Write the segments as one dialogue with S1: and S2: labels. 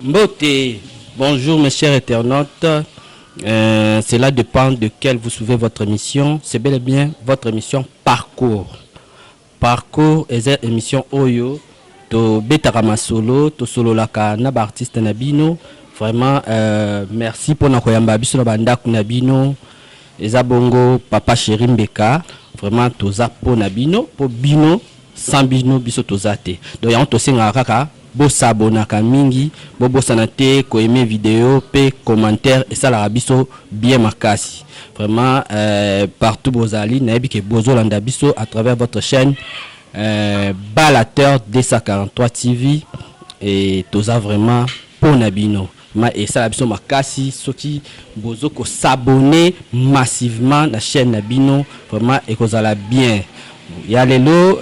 S1: Mbote, bonjour mes chers internautes. Cela dépend de quelle vous suivez votre émission. C'est bel et bien votre émission Parcours. Parcours est une émission Oyo. To Betarama Solo, to Solo Laka, Naba artiste Nabino. Vraiment, merci pour notre koyamba biso na bandaku Nabino. Ezabongo, papa chéri Mbeka. Vraiment, toza po Nabino, po Bino, sans Bino, biso tozate. Donc, y'a on tosinga kaka. Bo s'abonaka mingi, bo sanate, ko aimer vidéo, pe commentaire et ça la biso bien makasi. Vraiment partout bozali, na ke bozo landa biso à travers votre chaîne Balateur D143 TV et toza vraiment pour nabino. Et ça la biso makasi, soki bozo ko s'abonner massivement la chaîne nabino, vraiment et kozala bien. Ya lelo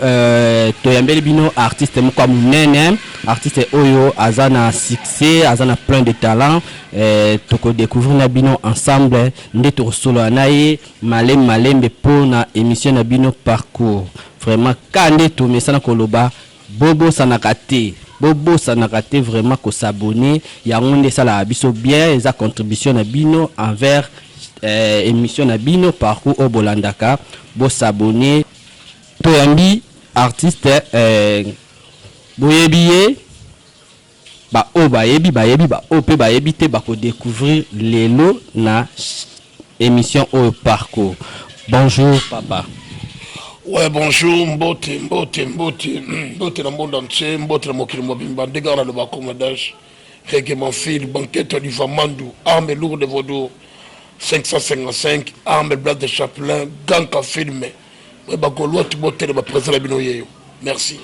S1: toyambeli bino artiste moko munene artiste oyo azana succès azana plein de talent toko découvrir na bino ensemble nde to solo naye malembe pona émission na bino Parcours vraiment kande to mesana koloba bobo sanakate vraiment ko s'abonner ya ngonde sala biso bien eza contribution na bino envers émission na bino Parcours au Bolandaka bo s'abonner Toyambi artiste boyebiye ba o bayebi ba o pe bayebi te ba ko découvrir lelo na émission au Parcours. Bonjour papa.
S2: Ouais, bonjour mbote na monde entier, mbote na mokili mobimba ndegana le bacommodage Reggae mon fil banquette du Famandou arme lourde de Vaudou 555 arme blague de Chaplin ganka filmé. Merci.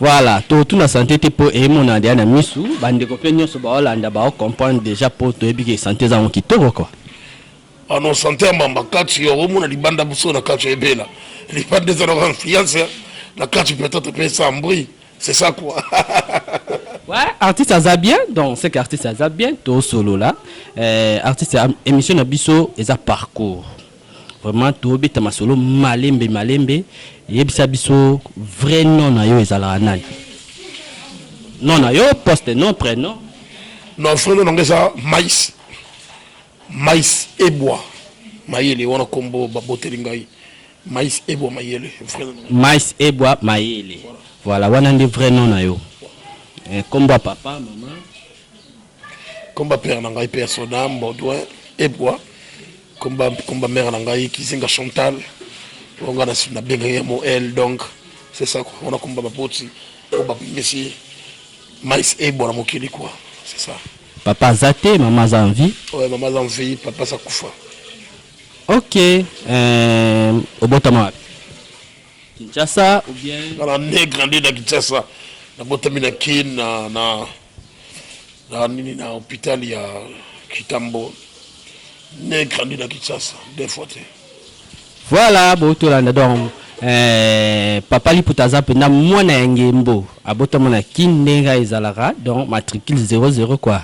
S1: Voilà, tout na santé pour mon andia na misu, bande ko penyo so ba Hollande ba comprendre déjà pour to ebi santé za kitoko quoi.
S2: Ah non santé mamba kati yo mona libanda buso na kati ebela. Libanda za na influence la kati peut-être peut ça bruit, c'est ça quoi.
S1: Ouais, artiste ça bien, donc c'est qu'artiste ça bien to solo là. Artiste émission na biso eza Parcours. Vraiment tout beta masolo malembe yebisa biso vrai nom na yo ezala nani non na yo poste nom prénom
S2: non frère non ça maïs et bois mayele wana kombo baboteli ngai maïs et bois mayele frère
S1: maïs et bois mayele voilà wana ndi vrai nom na yo komba papa maman
S2: komba père na ngai persona Baudouin et bois combat mère nangai Kizinga Chantal on a na benga mo elle donc c'est ça on a combat bapoti on va ici mais et bon mokili quoi c'est ça
S1: papa zate maman za envie
S2: ouais maman za envie papa ça kufa
S1: OK obotama Kinshasa ou bien
S2: dans la né grandi dans Kinshasa na botami na kin na nini na hôpital ya Kitambo né grandi dans Kinshasa des fois.
S1: Voilà botolanda donc papa liputaza pena mwana ngembo abota mona kindenga ezalaka donc matricule 00 quoi.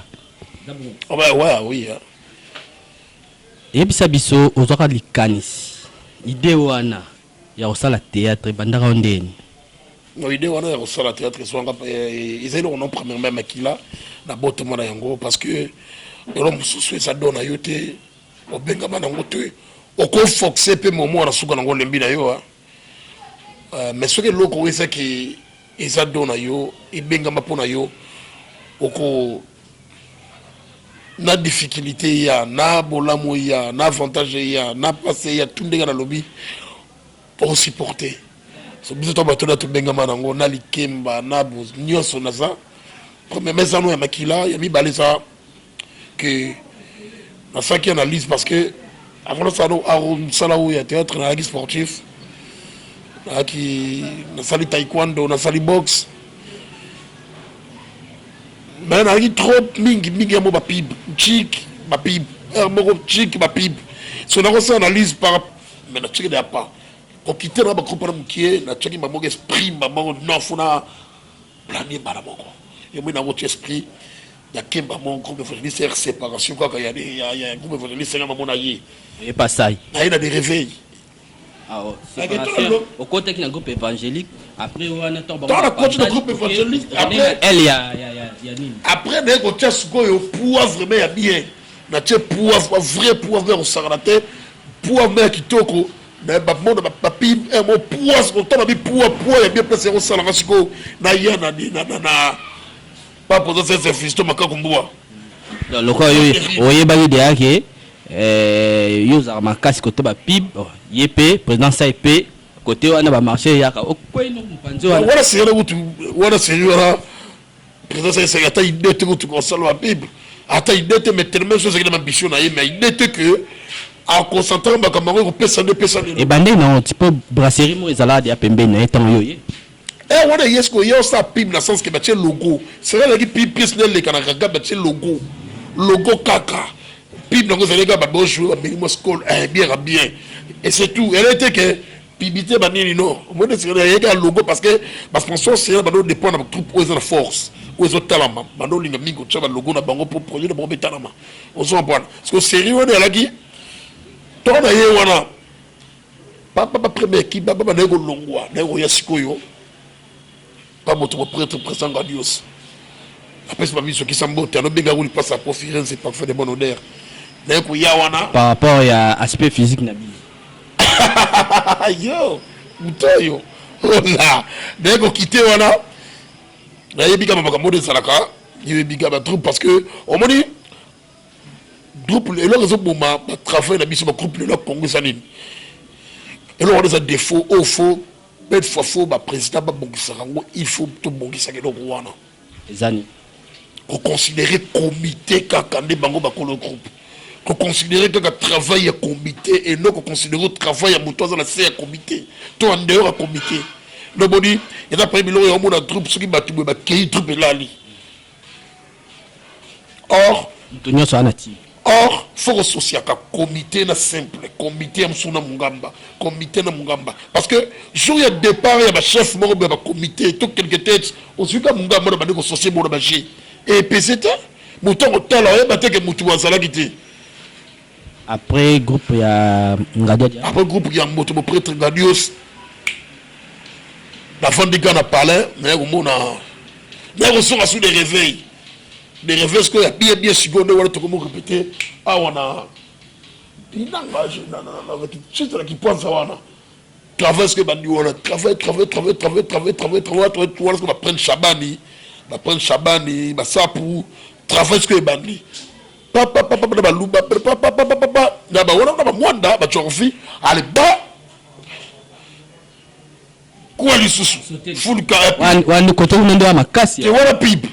S2: Oh bah ouais oui.
S1: Yebisa biso ozoka likanisi idée wana ya osala théâtre bandaka ondeni.
S2: No idée wana ya osala théâtre swanga ezali on premier même kila na boto mona yango parce que elo mususu ça donne yote obenga bana ngote oko foxé pe momo na suka na ngole mbina yo mais ce que loko wesa ki eza dona yo ibenga mapona yo oko na difficulté ya na bolamo ya na avantage ya na passé ya tundega na lobby pour supporter so biso to bato na to benga manango na likemba na boz nyonso na ça comme mais ça no ya makila ya mibale ça que na ça qui analyse parce que avant ça il y a théâtre na la sportif qui na sali taekwondo na sali boxe mais na trop mingi mo ba pib chic ba pib mo chic ba pib so na ça analyse par mais na chic de pas pour quitter na ba comprendre qui na chic ba mo esprit ba mo non funa planer ba la moko et moi na votre esprit ya kemba mon groupe évangéliste séparation quoi il y a un groupe évangéliste na mona yi
S1: et pas ça
S2: il y a des réveils
S1: Au côté qui est un groupe évangélique, après on a
S2: dans la côté du groupe évangélique, après
S1: il y a
S2: après dès qu'on tient ce qu'on pouvoir vraiment bien, na tient pouvoir vrai pouvoir vers au sarate, pouvoir mais qui toko, na ba monde ba papi un mot pouvoir ce qu'on t'a bien pouvoir et bien placé au sarate ce qu'on na ya na pas pour ça c'est fisto makakumboa.
S1: Donc le quoi oye ba idée que yoza makasi côté ba pib yep président ça ep côté wana ba marché yaka okweno mpanzi wana
S2: wala sera utu wala sera président ça c'est ata idée que tu console ba pib ata idée te mettre même chose que l'ambition na mais idée que en concentrant ba kamaro ko pesa de
S1: et bandé na un petit peu brasserie mo ezala de pembe na etan yoye
S2: wana yesko yo sa pib na sens que ba logo c'est là qui pib pièce le kana ga ba logo kaka pib donc vous allez gars bon jouer mais moi school bien et c'est tout elle était que pibité banini non moi c'est un logo parce que sponsor c'est ba dépend de troupe aux force aux talent ba do linga mingo tchaba logo na bango pour produire bon betanama on s'en prend parce que sérieux on est là qui ton na ye wana papa premier qui baba na go longwa na go yasikoyo pas moto prêtre présent grandiose après c'est pas mis ce qui s'embotte on benga ou il passe à profiter c'est pas fait de bon odeur.
S1: Par rapport à l'aspect physique nabi.
S2: Yo, mutoyo. Là, dès qu'on quitte wana, là il y a biga mama mode salaka, il y a biga ba troupe parce que au moment groupe et là raison pour ma travail na biso ba groupe le Congo sanine. Et là on a des défauts au faux, bête fois faux ba président ba bongisa rango, il faut tout bongisa ke do wana.
S1: Ezani.
S2: Ko considérer comité kakande bango ba ko le groupe. Qu'on considérait que le travail est comité et non qu'on considérait le travail à mouton dans la CA comité. Tout en dehors à comité. Le body, il y a pas mis l'eau et on a troupe, ce qui m'a tout, bah, qui troupe là. Or, faut associer à comité na simple, comité amsuna mungamba, comité na mungamba. Parce que, jour il y a départ, il y a un chef, il y a un comité, tout quelques têtes, on suit comme mungamba, on a dit associé, on a dit, et puis c'était, mouton au temps, il y a que mouton à salagité.
S1: Après groupe il y a Ngadia.
S2: Après groupe il y a moto prêtre Gadios. La fin des gars n'a parlé, mais on a reçu sous des réveils. Des réveils que y a bien seconde on a tout répéter. Ah on a il n'engage avec juste là qui pense à wana. Travail ce que bandi on a travail ce qu'on va prendre Chabani, va ça pour travail ce que bandi. Papa naba wana mwanda ba tchofi ale ba kwa lisusu full ka
S1: wani koto unendo wa makasi
S2: te wana pib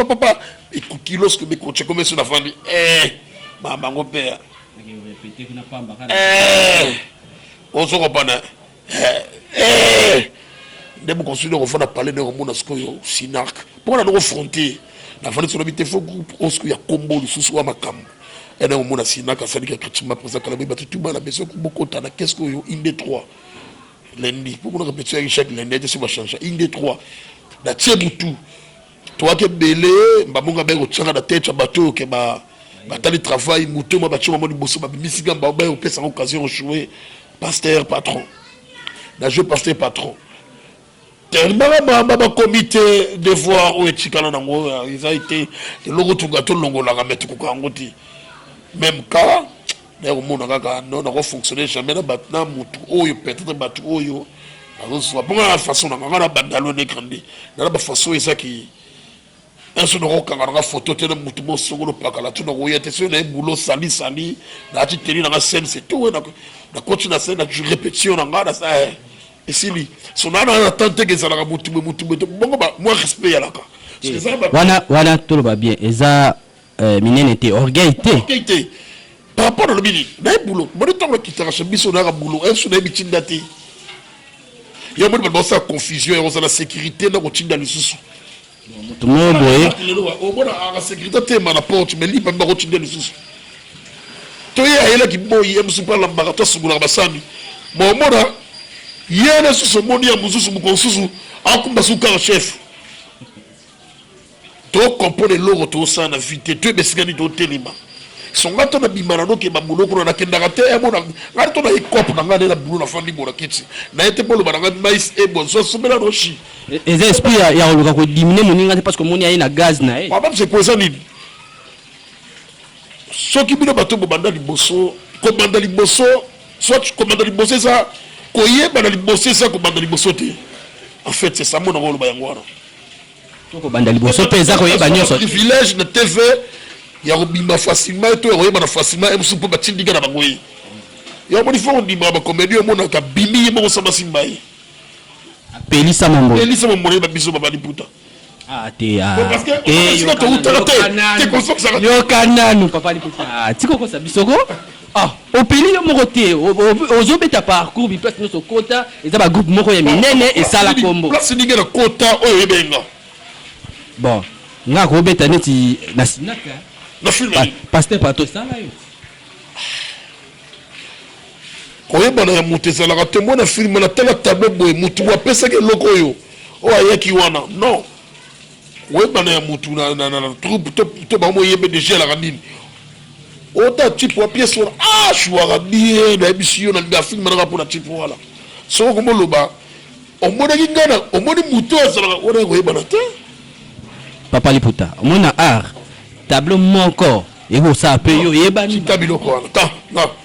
S2: papa ikukilos que me coach comme sur la famille mama ngopea oso ko bana ndebo consulter ko fona parler de romona skoyo sinark pour na confronter la famille sur l'habité faux groupe osco ya combo le sous ma cam et là on a sinark ça dit que tu m'as présent quand même tout mal la maison beaucoup tana qu'est-ce que yo inde 3 lundi pour qu'on répéter chaque lundi c'est va changer inde 3 la tiebutu toi que belé mbabonga bego tsanga la tête bateau que ba tali travail muto ma bateau ma bosso ba misiga ba ba au pesa occasion de jouer pasteur patron la jeu pasteur patron tellement ma comité de voir où est chikana nango ils a été le logo tout gâteau longo la mettre ko ngoti même cas d'ailleurs mon kaka non na fonctionner jamais na batna mutu oyo peut-être batu oyo alors soit bon la façon na ngana bandalo ne grandi na ba façon ezaki un seul roka ngana photo te na mutu mo songolo pakala tu na royete c'est na boulot sali na ti tenir na scène c'est tout na continue na scène na répétition na ngana ça et si lui son âme a tenté que ça la mutu bon ba moi respect ya laka
S1: wana tout va bien eza minene était orgueillité
S2: par rapport au mini na boulot moi temps qui t'arrache biso na boulot un sur na bitindati yo mo ba sa confusion et on la sécurité na rotinda le susu
S1: tout le monde
S2: au bona la sécurité te ma porte mais libre ba rotinda le susu to ya ela ki boy em super la mbarato sugula basami mo mona yena susu moni ya mususu mukonsusu akumba suka chef to compone loro to sana vite to besigani to telima songa to na bimana no ke bamulo ko na kendaka te e mona ngari to na ikop na ngane na bulu na fandi bona kiti na ete polo bananga mais e bonso somela no shi
S1: les esprits ya oluka ko diminuer moninga parce que moni ayi na gaz na e
S2: papa c'est poison ni soki bino bato bo banda liboso ko banda liboso soit ko banda liboso ça ko yeba na liboso ça ko banda liboso te en fait c'est ça mona ko ba yango wana
S1: ko banda liboso pe za ko yeba nyonso
S2: privilège na TV ya robimba facilement to yeba na facilement e musu po batindi gana bangoyi ya moni fo ndi ba comédie mona ka bimi mo sama simbai
S1: pelisa mambo
S2: ba biso ba liputa
S1: ah te ah
S2: parce que
S1: yo kananu papa liputa tiko ko sabisoko ah opeli yo moko te ozobeta parcours bi place noso kota eza ba groupe moko ya minene et sala kombo
S2: place ni ngena kota oyo ebenga
S1: bon nga ko beta neti na sinaka
S2: na film
S1: pasteur pato sala yo
S2: koyeba na mutu ezalaka te mwana film na tala tableau boye mutu apesaki eloko oyo oyo ayaki wana non koyeba na ya mutu na troupe to bango yebe deja elaka nini ota type wa pièce wana ashwaka bien nayebisi yo na linga film naka mpona type wana soko komoloba omonaki ngana omoni mutu azalaka wana koyebana te
S1: papa liputa omona art tableau moko ekosala mpe yo yebani
S2: ta biloko wana ta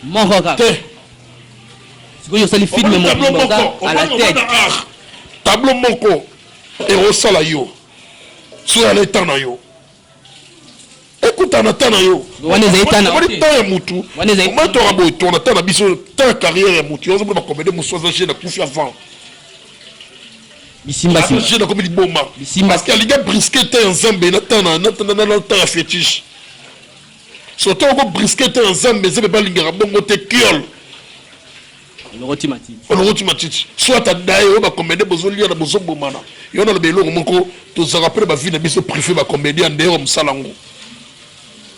S1: moko kaka
S2: te
S1: sikoyo osali filme mokoza à la tête
S2: tableau moko ekosala yo so ala eta na yo ekutana ta na yo
S1: wana ezali ta na
S2: ta ya mutu omatoka boye tona ta na biso ta ya carrière ya mutu ozomona bakomede mosu aza jeune akufi avant
S1: bisimba
S2: jeune akomi liboma parce que alinga briske te ya nzambe na ta ya fétiche surtout oko briske te ya nzambe nzambe balingaka bongo te kiole olokoti matiti soit adaye oyo bacomédie bozolia na bozobomana yo na loba eloko moko tozalaka mpe na bavi na biso préfet bacomédie andeyero mosala ngo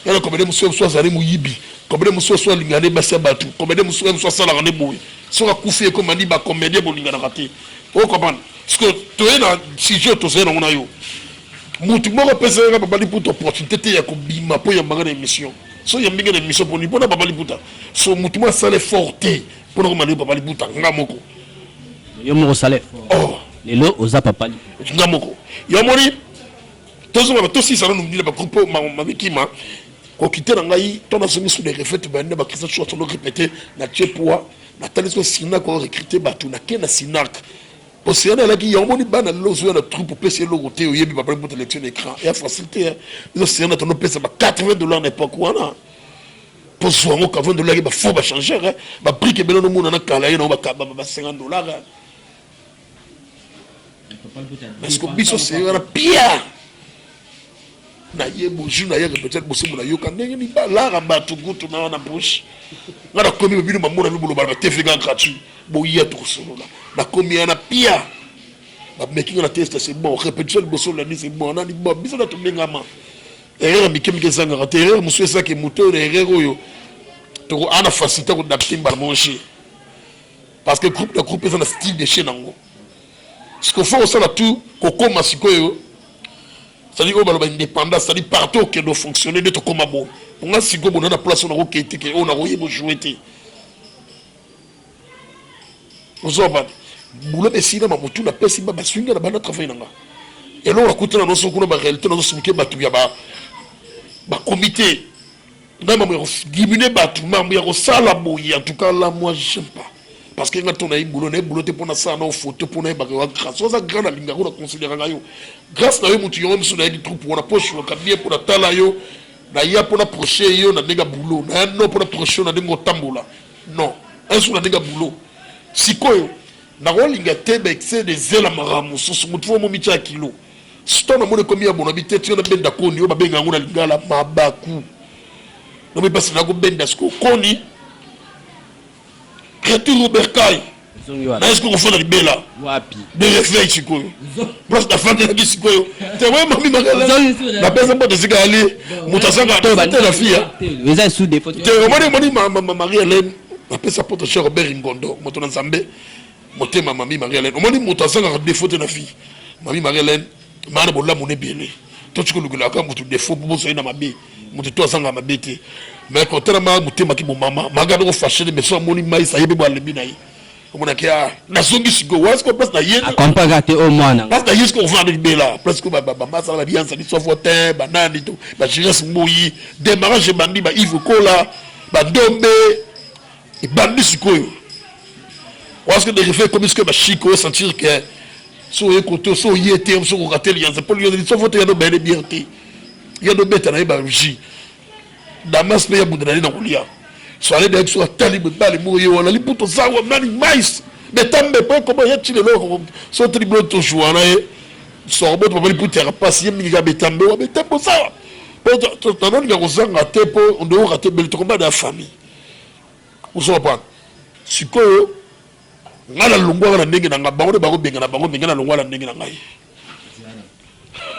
S2: yana comédie mosusu azali moyibi comédie mosusu alingana basi ya bato comédie mosusu asalaka nde boye soki akufi ekomandi bacomédie bolinganaka te okomprendre parce que toye na sujet tozali nango na yo mutu moko apesaka babali puta opportunité te ya kobima mpo yambanga na émission so yambinga na émission mpona babali puta so mutu mo asala effort te mpona komanda papa liputa nga moko
S1: yo moko osala effort lelo oza papa liputa
S2: nga moko yo moni tozonga tosisana nomdila bagroupe mamikima kokite na ngai to nazongi sous des refaites bande bakristo choix tono répéter na tie poids na taliso sinak ko recruter bato na ke na sinak posiyana laki yo moni bana lozo na troupe pese logo te oyebi papa liputa élection écran et facilité ils siyana tono pese ba $80 n'époque wana pour souvent quand $20 ba faut ba changer ba prix que belono mona na kala yena ba $50 parce que biso c'est na pia na yebo juna ya peut-être bosomo na yoka ndenge ni ba la bato gutu na bouche ngara komi bino mamona bibolo ba TV gratuit bo ya to solo na komi na pia ba making na test c'est bon répétition bosomo la ni c'est bon na ni bon biso na to ngama erreur mikemike zanga te erreur musu ça que moteur erreur oyo to ana facilité ko d'adapter mbala monché parce que groupe est un style de chez nango ce qu'il faut ça là tout koko masikoyo c'est-à-dire qu'on a indépendance, c'est-à-dire partout qui doit fonctionner de tout comme à bon. On a si go on a place on a roqué on a royé jouer té. Vous avez boulot de cinéma mamutu na pesi ba swinga na bana travail nanga. Et là on a coûté na noso kuna ba réalité na noso ke batu ya ba comité. Na mamu diminuer batu mamu ya ko sala boyi en tout cas là moi j'aime pas. Parce que quand on a eu boulot te pour ça na photo pour na ba grâce ça grand linga ko considérer ngayo grâce na yo mutu yo mso na troupe on a poche ka bien pour la tala yo na ya pour na procher yo na nega boulot na no pour na procher na dengo tambola non un sur na nega boulot sikoyo na rolinga te ba excès de zela maramu so mutu mo micha kilo sto na mone komi ya bona bitete yo na benda koni yo ba benga ngona lingala mabaku no me passe na go benda sko koni Créature Robert Kai. Est-ce qu'on fait la libella? De réveil, Sikoyo. Place de femme de la Sikoyo. C'est vrai, mamie Marie-Hélène. La personne pas de se galer. Moutasanga, c'était la fille.
S1: Vous êtes sous des photos.
S2: Marie-Hélène. Après sa porte cher Robert Ingondo. Moton Zambé. Moté ma mamie Marie-Hélène. On m'a dit Moutasanga, des photos de la fille. Mamie Marie-Hélène. Mana bola moné bien. toi tu connais quand tu défaut pour ça na mabe mutu to sanga mabete mais quand tu ma mutu maki mo mama magado fâché mais so moni mai ça yebe ba lebi na yi omona kia na zongi sigo was ko place na yé
S1: accompagner au mwana
S2: parce que jusqu'au vent de bela presque ba ça va bien ça dit soit voter banane tout ba jires moyi démarrage bandi ba Yves Kola ba Dombe et bandi sikoyo parce que de refaire comme ce que ba Chico sentir que so écoute so yété so rater lianza pour lui dire soit voter ya no belle liberté ya no beta na ba ruji damas pe ya budana na kulia so aller avec so tali be bali moyi wala li puto zawa nani mais mais tambe pas comment ya chile lo so tribunal to jouana e so boto ba li puto passer mi ga betambe wa betambo sawa pour to non ga kozanga te po on doit rater belle to combat de la famille vous savez pas sikoyo ngala lungwa na ndenge na bango ba ko benga na bango benga na lungwa na ndenge na ngai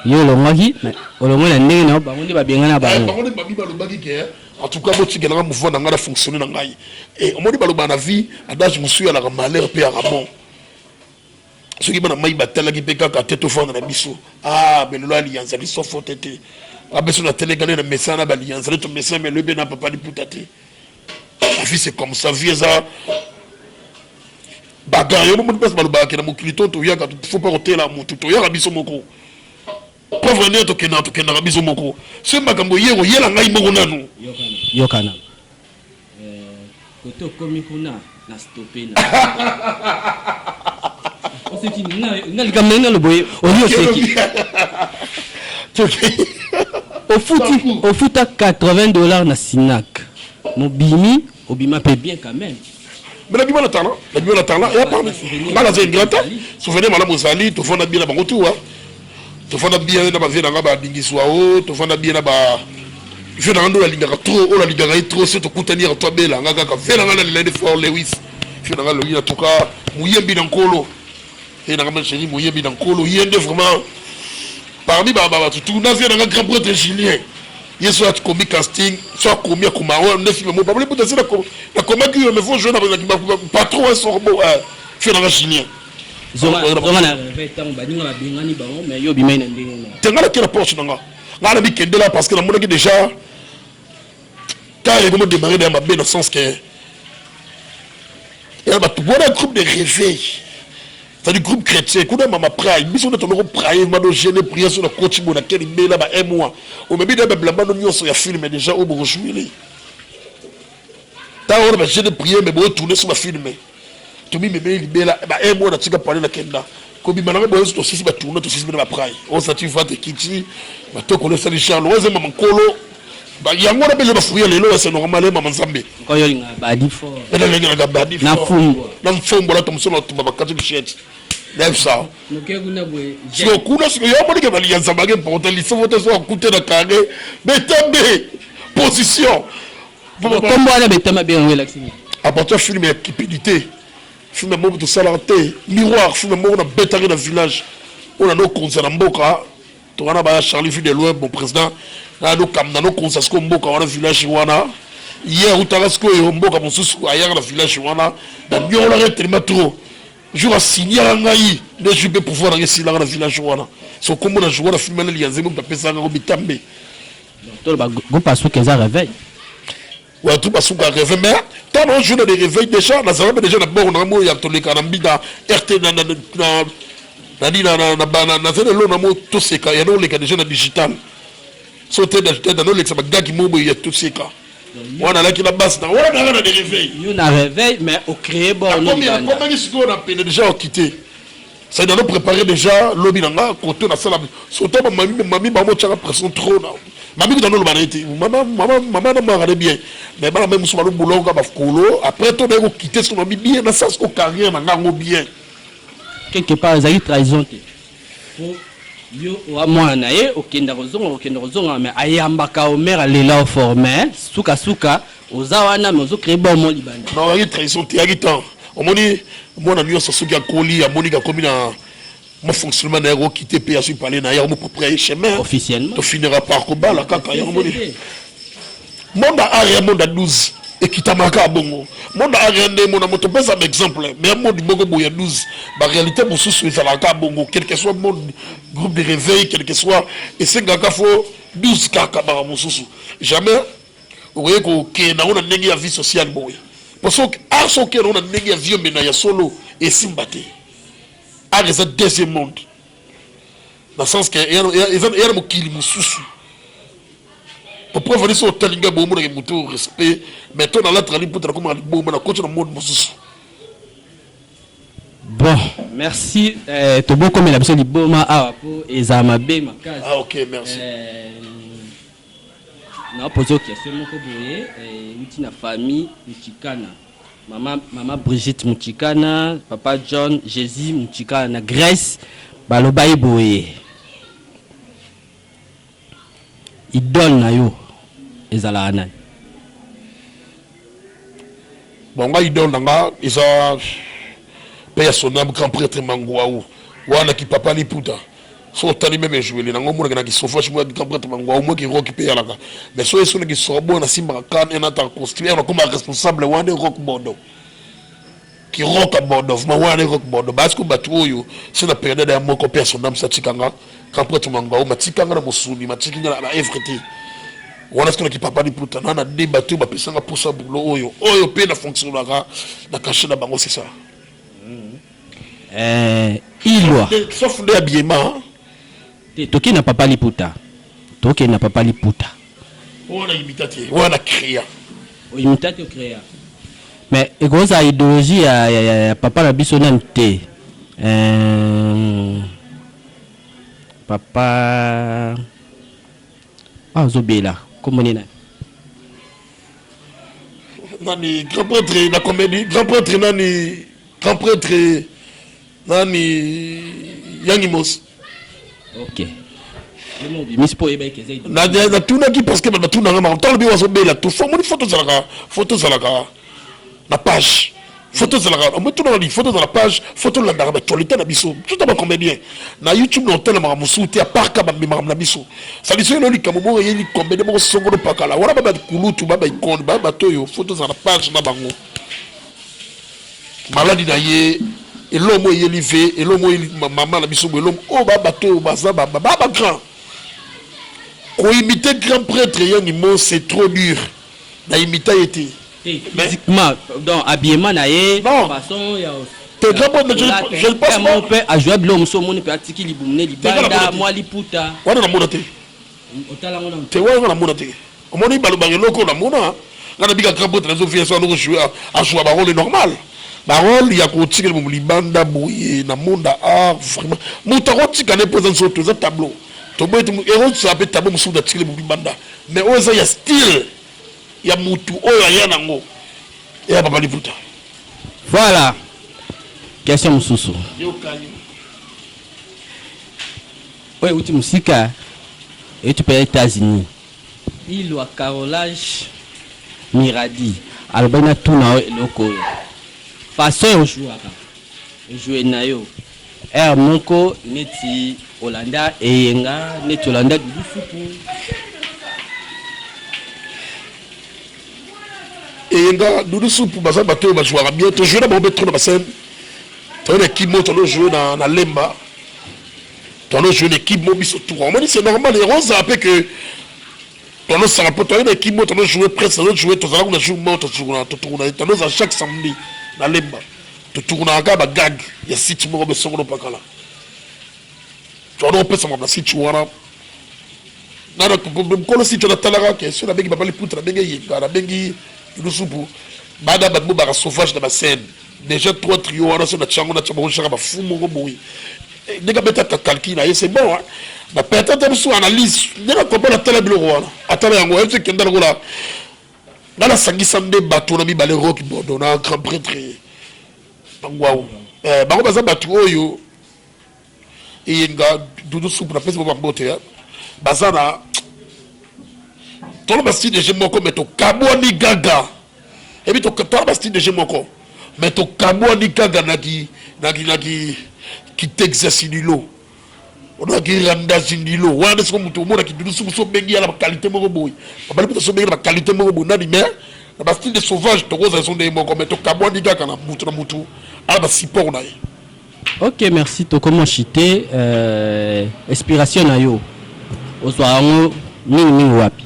S1: yo longaki olongo na ndenge na bango ndi ba benga na bango
S2: bango ndi ba bi ba lobaki ke en tout cas boti gana mouvement na ngala fonctionner na ngai et on modi ba loba na vie adage musu ya la malheur pe ya ramon ce qui bana mai batala ki pe kaka teto fond na biso mais le alliance ali so fotete abeso na télé gana na message na ba alliance le to message mais le be na papa di putate la vie c'est comme ça vie ça bagarre yo mo passe baloba ke na mokilito to yaka faut pas rotela mutu to yaka biso moko pour venir to kena biso moko ce makambo yero yela ngai moko nanu
S1: yokana koto komi kuna na stopena on se dit na likamena le boye on yo seki au foot à $80 na Sinac mobimi obima paye bien quand même.
S2: Mais la bimana tana, il y a pas mal à grata. Souvenez madame Osali, tu fais bien la bangotu, tu fais bien la base na ba dingiswao, tu fais bien la ba je n'ando la liga trop, la liga trop c'est to kutanir to bela ngaka ka vela ngana le for Lewis. Je n'anga le en tout cas muyembi dans kolo. Et na ngama chéri muyembi dans kolo, yende vraiment parmi ba tout na vient na grand prêtre Julien. Il soit commis casting, soit commis à Kumaro, ne filme pas. Pour peut-être la comédie qui me faut jouer dans la pas trop un sorbo, fait dans la chilien.
S1: Zoma na vetan baninga bingani ba mais yo bimai na ndinga.
S2: Tenga la poche nanga. Ngala bi kende là parce que la monnaie déjà quand il comment démarrer dans ma dans le sens que il y a un groupe de réveil. C'est du groupe chrétien. Quand on m'a prié, mais on a toujours prié, m'a donné gêné prier sur le coach mon laquelle il met là-bas un mois. On m'a mis dans le blabla nous sur la film déjà au bonjour. Tant on a gêné prier mais bon tourner sur la film. Tu me mets il là un mois tu vas parler la kenda. Comme il m'a dit bon aussi va tourner tout ça va prier. On s'attire va te quitter. Va te connaître les Charles. On maman kolo. Ba yango na bele ba fuya lelo c'est normal maman Nzambe.
S1: Ko yo linga badi fo.
S2: Na linga badi fo. Na fumbo la tomsolo to ba katu shit. Même ça. Si on coule, si on a dit qu'il y a un sabagé pour te laisser voter sur un côté de carré, mais t'es position.
S1: Comment on a bété ma bien relaxé.
S2: À partir de film et cupidité, film membre de salanté, miroir, film membre de bétaré dans le village. On a nos conseils en Boka. Tu as Charlie Fille de loin, bon président. On a nos conseils en Boka, on a le village Wana. Hier, on a rasco et on Boka, mon sous ailleurs dans le village Wana. Dans le on arrête tellement trop. Je vais signer à Ngaï, je vais pouvoir rester dans le village. C'est comme on a joué à la film, il y a des gens qui ont fait un bitambe.
S1: Vous passez que ça réveille.
S2: Oui, tout passe qu'un réveil. Mais tant on joue dans des réveils déjà, on a déjà d'abord on a mis à tous les canambis dans RT, dans tout ces cas, il y a déjà dans digital. Sauter dans les gars qui m'ont il y a tous ces cas. On a là qui la base, on a des réveils.
S1: On a réveil, mais au créé bon.
S2: Comment est-ce qu'on a déjà quitté? Ça doit nous préparer déjà l'objet là, côté la salle. Surtout mamie, maman, tu as pression trop là. Mamie, dans le manette. Maman, n'a pas bien. Mais maman, même sur le boulot, on va colo. Après, tu as quitté son ami bien, dans sa carrière, on a bien.
S1: Quelque part, ils ont trahison. Yo wa na ye okenda kozonga mais ayambaka o mère lela formé suka ozawana mais ozo créer bon mo libanda
S2: non il trahison ti agitan omoni mona nyo sosuki akoli amoni ka komi na mon fonctionnement na ro quitter pe asu parler na ya mo propriétaire chemin
S1: officiellement
S2: to finira par ko bala kaka ya omoni monde a 12 et kitamaka bongo monde agende mon moto pesa un exemple mais monde boko boya 12 ba réalité pour sous ezalaka bongo quel que soit monde groupe de réveil quel que soit et c'est ngaka fo 12 kaka ba mususu jamais oye ko ke na ona ndenge ya vie sociale boy parce que aso ke na ona ndenge ya vie mena ya solo et simbate a reza deuxième monde dans le sens que il y a mokili mususu pour prévenir ce talinga bomo na mutu respect mais toi dans la trali pour comme bomo na coach na monde mususu.
S1: Bon, merci. Tobo comme la personne liboma a pour ezama be makazi.
S2: Ah OK, merci.
S1: Na poser question moko boye uti na famille Muchikana. Maman Brigitte Muchikana, papa John Jésus Muchikana na Grèce baloba boye. Idole na yo ezala anani.
S2: Bon nga idole nga isa père son âme grand prêtre Mangwaou wana ki papa liputa so tali même jouer na ngomo na ki sofa chimwa grand prêtre Mangwaou moi ki rock pe yalaka mais so eso na ki sobo na simba kan na ta construire comme responsable wana rock bondo ki rock bondo ma wana rock bondo parce que batu oyo c'est la période de moko père son âme sa tikanga grand prêtre Mangwaou matikanga na mosuni matikinga na FRT wana sikona ki papa liputa na débattu ba pesanga pour ça boulot oyo pe na fonctionnera na cacher na bango c'est ça.
S1: Ilwa
S2: sauf de habillement
S1: toki na papa liputa
S2: on a imité on a créé
S1: mais egoza idéologie ya papa na biso nante papa zobela comment nina
S2: nani grand prêtre na comédie grand prêtre nani Yangimos.
S1: OK.
S2: Na tuna ki parce que na tuna ngama tolo bi waso bela tu fo mo photo zalaka na page photo zalaka mo tuna li photo dans la page photo la ndara actualité na biso tout ba comédien na YouTube no tele ma musuti a parka ba mi na biso ça dit no li kamomo yeli comédien mo songolo pakala wala ba kulutu ba ikon ba toyo photo dans la page na bango maladi na ye et l'homme est élevé et l'homme est maman la biso l'homme oh ba bateau baza ba grand ko imiter grand prêtre Yangimo c'est trop dur na imiter été
S1: physiquement donc habillement na ye façon ya
S2: te grand je pense
S1: mon père a joué l'homme so mon père tiki libumne libanda moi liputa
S2: wana na mona te
S1: otala ngona
S2: te wana na mona te o moni balobanga loko na mona ngana bika grand prêtre na zo fier so no jouer à jouer ba rôle normal parole ya kotika le libanda boye na monde art vraiment mutako tika ne présence sur tout tableau to boye héros ça peut tableau musu da tika le libanda mais oza ya style ya mutu oyo ya nango ya papa liputa
S1: voilà question mususu
S2: yo kanyo
S1: ouais uti musika et tu peux États-Unis il wa carolage miradi albana tuna loko façon jouer na yo moko neti Holanda eyenga neti Holanda du supu
S2: eyenga du supu baza bato ba jouer bien to jouer na bombe trop na basen to na équipe moto no jouer na lemba to no jouer l'équipe mo biso tout on dit c'est normal les roses après que to no sala poto na équipe moto no jouer presque no jouer to sala na jouer moto to no à chaque samedi na lemba to tourna ka ba gag ya site mo be songo pakala to no pesa mo na site wana na ko le site na talaka ke sur la bengi papa liputa na bengi yinga na bengi lusupu bada ba mo ba sauvage na ba scène déjà 3 trio wana so na chango na chamo chaka ba fumo go boui nega beta ka calcul na c'est bon na peut-être sur analyse nega ko na tala bilo wana atala yango e kenda ko la ngala sangisa mbe bato na mibale rock bodo na grand prêtre Mangwaou bango baza bato oyo eyenga dudu soupe na pesa ba bote ya baza na tolo basti de moko meto kaboni gaga et puis to tolo basti de moko meto kaboni gaga na ki t'exerce dilo on a qui randa zindilo wana so mutu mona ki dudu soupe so bengi ala qualité moko boy ba bali so bengi ba qualité moko boy nani mais na ba style de sauvage to koza son de moko mais to kabwandi kaka na mutu ala ba support na ye.
S1: Ok, merci Tokomo Chité. Inspiration na yo. Oswango mingi wapi.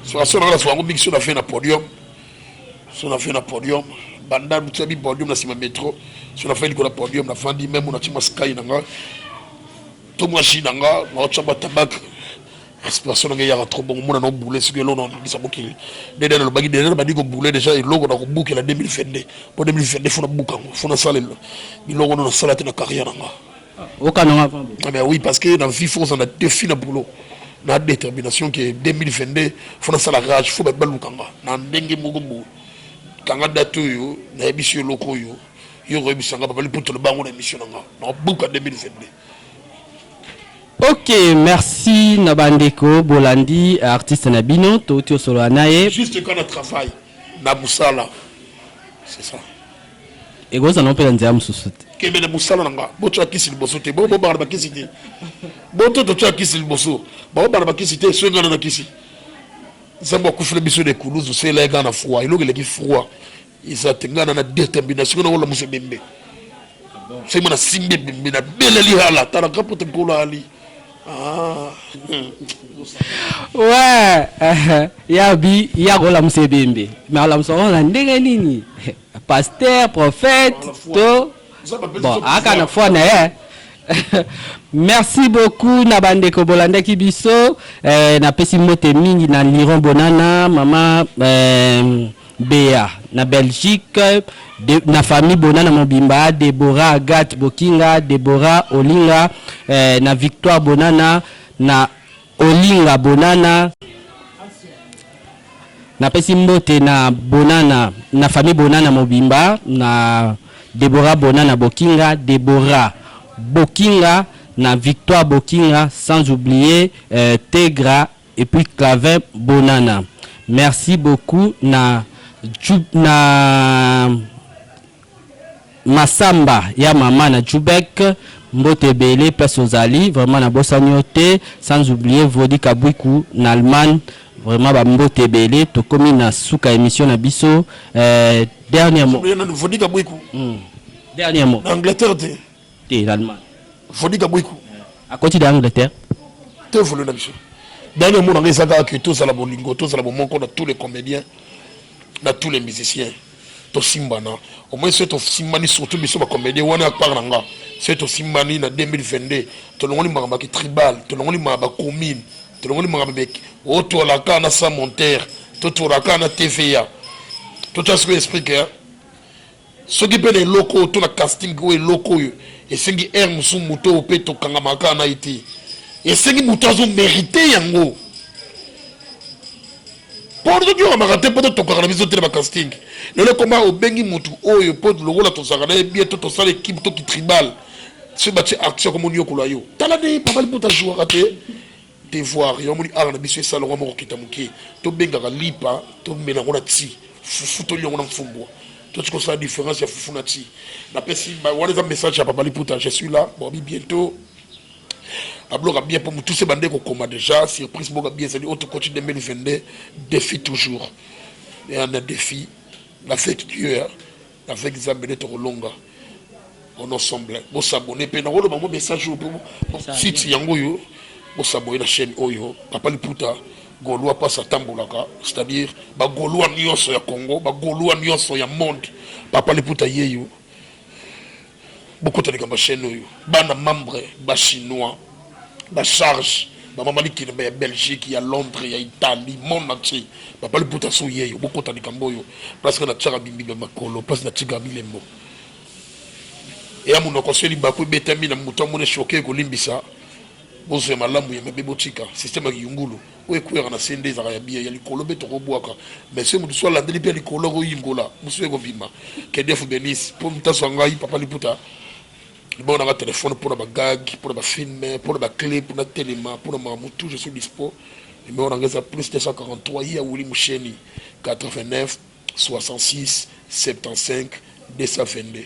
S2: Inspiration na so mingi sur la fin na podium. Sur la fin na podium. Banda mutsabi podium na sima métro. Sur la fin na podium na fandi même na tima sky nanga. To moi chi nanga, na chamba tabak. Inspiration na ya trop bon mona no boulé sur que l'on on dit ça boki. Dede na bagi dede ba di ko boulé déjà il logo na ko bouki la 2022. Pour 2022 fona buka fona sala il logo na sala na carrière nanga. Mais oui, parce que dans la vie, on a défi le boulot. On a détermination qui est 2022. Il faut faire la rage, il faut faire le kanga. Dans dengue mogobo. Kanga datu yo, na émission locaux yo. Yo rebisanga papa li pour le bango d'émission nanga. Na buka 2022.
S1: Ok, merci Nabandeko Bolandi, artiste Nabino, Totio Solanaye.
S2: Juste quand on travaille, Nabusala. C'est ça.
S1: Et vous en avez un diam sous
S2: Kebe na musala nanga. Boto akisi liboso te. Bo barba kisi te. Boto to akisi liboso. Bo barba kisi te. So ngana na kisi. Zamba kufule biso de kuluzu c'est là gana froid. Il loge le froid. Isa tengana na détermination na wala muso bembe. C'est mana simbe bembe na beleli hala. Tala kapote kola ali. Ah.
S1: Ouais, yabi yagola muso bembe. Mais ala muso on ndenge nini? Pasteur, prophète, to. Bon, akana foi na merci beaucoup Nabandeko Bolanda Kibiso, na pesi mote mingi na Liron Bonana, maman Béa na Belgique, na famille Bonana Mobimba, Deborah Agathe Bokinga, Deborah Olinga, na Victoire Bonana, na Olinga Bonana. Na pesi mbote na Bonana, na famille Bonana Mobimba, na Deborah Bonana Bokinga, Deborah Bokinga, na Victoire Bokinga, sans oublier Tegra et puis Clavin Bonana. Merci beaucoup na Masamba ya mama na Jubek, Mbote Bele, place aux Ali, vraiment na Bossaniote, sans oublier Vodi Kabwiku, na Allemagne. Vraiment Mbote Bele, to komi na suka émission na biso. Dernier mot. Dernier mot.
S2: Angleterre te.
S1: Te l'Allemagne.
S2: Vodi Kabwiku.
S1: À côté d'Angleterre.
S2: Te volu na biso. Dernier mot na saka que tous à la bolingo, tous à la bomoko na tous les comédiens, na tous les musiciens. To simbana. Au moins c'est to simbani surtout biso ba comédien wana par nanga. C'est to simbani na 2022. To longoli mamba ki tribal, to longoli mamba commune. Tolongoli mangabeki oto la kana sa monter toto la kana TVA tout ça ce que explique ce qui peut les locaux tout la casting ou locaux et sengi air musu muto pe to kanga makana iti et sengi mutazo mérité yango pour que tu amagate pas to kanga biso tele ba casting le comment au bengi mutu oyo pot logo la to sagana bien to sala équipe to qui tribal ce bâti action comme on yokula yo tala de pas mal pour ta jouer raté voir yo moni ala na biso esala ngo moko kitamuki to bengaka lipa to mena ngona ti fufu to lyongo na mfumbo to tiko sa différence ya fufu na ti na pesi ba wana za message ya papa liputa je suis là bon bientôt abloka bien pour tous ces bandés ko koma déjà surprise boka bien c'est autre coach 2022 défi toujours et un défi la fête Dieu avec Zambele to longa on ensemble bon s'abonner pe na wolo ba message pour site yango yo bosaboye la chaîne oyo papa liputa golwa passe tambolaka c'est-à-dire ba golwa nyonso ya Congo ba golwa nyonso ya monde papa liputa yeyo beaucoup de ba chaîne oyo bana membre ba chinois ba charge ba mama likine ba Belgique ya Londres ya Italie monde entier papa liputa so yeyo beaucoup de kamboyo parce que na tchara bimbi ba makolo parce na tchiga milembo et amuno ko seli ba ko betami na muto mo ne choqué ko limbisa bozo malamu ya mabebotika système ya yungulu o ekuera na sende za ya bia ya likolo beto ko bwaka mais c'est mutu swala ndeli pe likolo ko yingola musu ko bima ke defu benis pour mutaso ngai papa liputa bon na téléphone pour ba gag pour ba film pour ba clip pour na téléma pour na mutu je suis dispo numéro ngeza plus 243 ya wuli musheni 89 66 75 222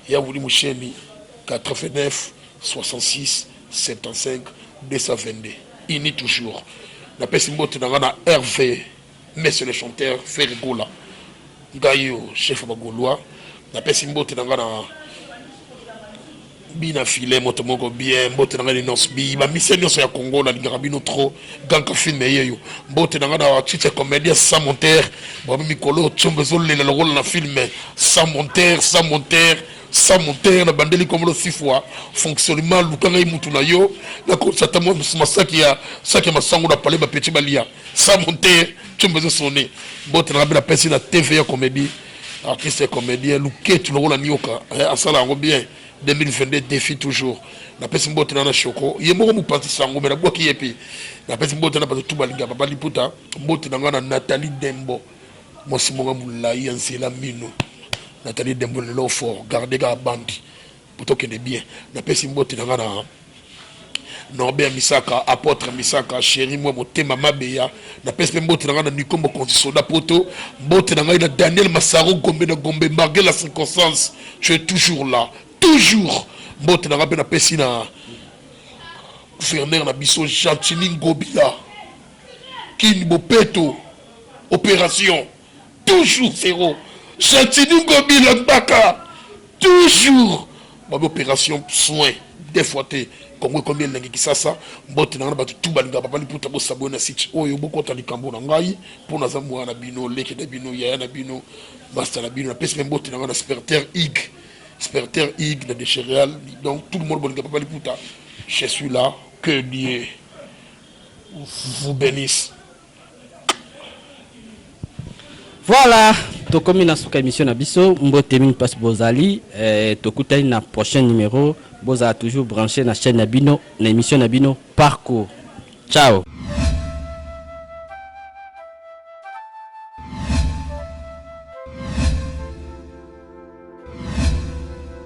S2: ya wuli musheni 89 66 75 222 ini toujours na pesi mbote na ngana RV mais c'est le chanteur Ferregola Gayo chef bagolois na pesi mbote na ngana bina filé moto moko bien mbote na ngana nosbi ba mission so ya Congo na lingaka bino trop ganka film yeyo mbote na ngana chiche comédien sans monteur ba mikolo chombezo le le rôle na film sans monteur sans monteur na bandeli comme le 6 fois fonctionnement lukanga mutu na yo na ko satamo masaki ya masango na pale ba petit balia sans monteur chombezo sonné mbote na ngana pesi na TV ya comédie artiste comédien luke tu le rôle na nyoka asala ngo bien 2022 défi toujours na pesi mbote na choko yemo mu parti sango mais na boki yepi na pesi mbote na tout balinga papa liputa mbote na ngana Nathalie Dembo mosimonga mulai ansela mino Nathalie Dembo le lo fort garder ga bandi plutôt que de bien na pesi mbote na ngana Norbert Misaka apôtre Misaka chéri moi motema mabeya na pesi mbote na ngana Nikombo Konzisoda poto mbote na ngana Daniel Masaro Gombe na Gombe malgré la circonstance je suis toujours là toujours mbote na rappel na pesi na gouverneur na biso Jantini Ngobila Kini Bopeto opération toujours zéro Jantini Ngobila Mbaka toujours ba opération soin des fois té Congo combien lengi kisasa mbote na ba tout balinga papa liputa bo sabona site oyo boko ta likambo na ngai pour na zamwa na bino leke na bino ya na bino basta na bino na pesi mbote na Sperter Ig Sperter Ig des céréales donc tout le monde bon papa liputa je suis là que Dieu vous bénisse.
S1: Voilà, to comme na suka émission na biso mbote mine passe bozali to kutani na prochain numéro boza toujours branché na chaîne Nabino na émission Nabino parcours. Ciao.